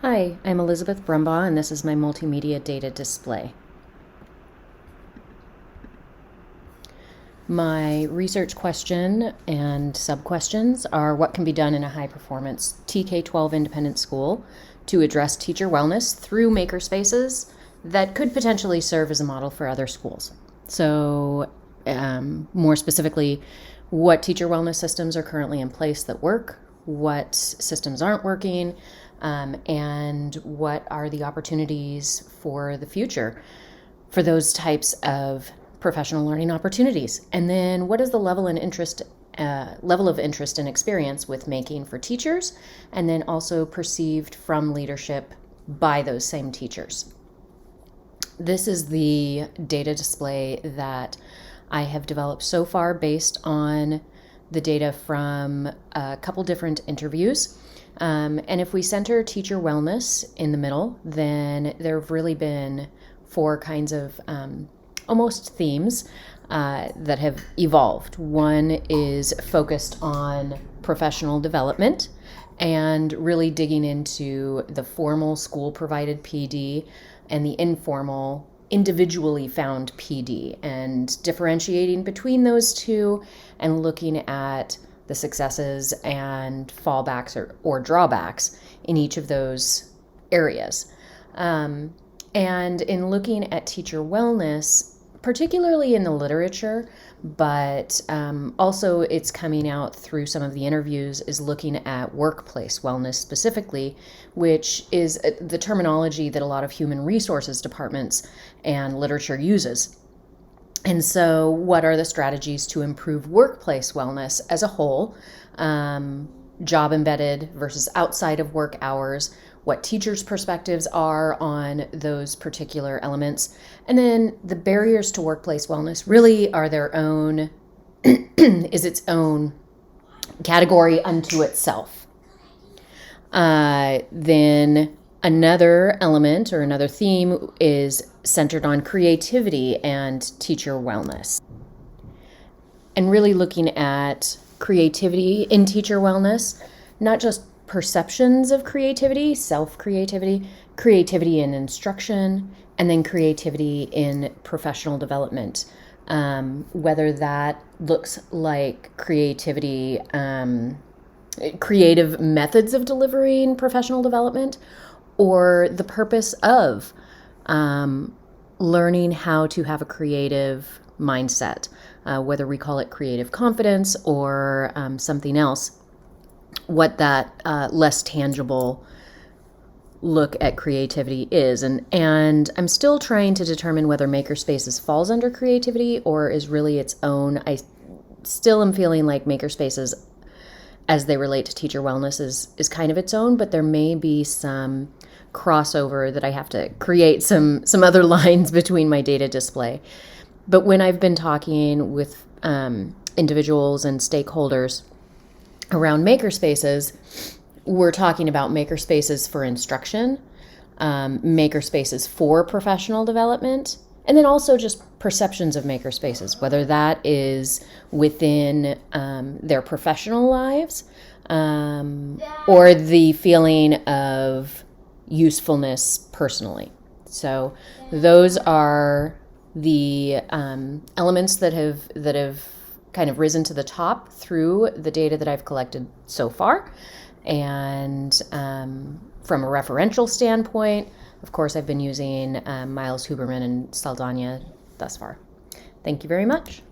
Hi, I'm Elizabeth Brumbaugh, and this is my multimedia data display. My research question and sub-questions are what can be done in a high-performance TK-12 independent school to address teacher wellness through makerspaces that could potentially serve as a model for other schools. So, more specifically, what teacher wellness systems are currently in place that work, what systems aren't working, and what are the opportunities for the future for those types of professional learning opportunities. And then what is the level of interest and experience with making for teachers, and then also perceived from leadership by those same teachers. This is the data display that I have developed so far based on the data from a couple different interviews. And if we center teacher wellness in the middle, then there have really been four kinds of almost themes that have evolved. One is focused on professional development and really digging into the formal school-provided PD and the informal individually found PD and differentiating between those two and looking at the successes and fallbacks or drawbacks in each of those areas. And in looking at teacher wellness, particularly in the literature, but also it's coming out through some of the interviews, is looking at workplace wellness specifically, which is the terminology that a lot of human resources departments and literature uses. And so what are the strategies to improve workplace wellness as a whole, job embedded versus outside of work hours, what teachers' perspectives are on those particular elements. And then the barriers to workplace wellness really are their own, is its own category unto itself. Then another element or another theme is centered on creativity and teacher wellness. And really looking at creativity in teacher wellness, not just perceptions of creativity, self-creativity, creativity in instruction, and then creativity in professional development. Whether that looks like creativity, creative methods of delivering professional development, or the purpose of learning how to have a creative mindset, whether we call it creative confidence or something else. What that less tangible look at creativity is. And I'm still trying to determine whether Makerspaces falls under creativity or is really its own. I still am feeling like Makerspaces, as they relate to teacher wellness, is kind of its own, but there may be some crossover that I have to create some other lines between my data display. But when I've been talking with individuals and stakeholders around makerspaces, we're talking about makerspaces for instruction, makerspaces for professional development, and then also just perceptions of makerspaces, whether that is within their professional lives or the feeling of usefulness personally. So those are the elements that have kind of risen to the top through the data that I've collected so far. And from a referential standpoint, of course, I've been using Miles Huberman and Saldana thus far. Thank you very much.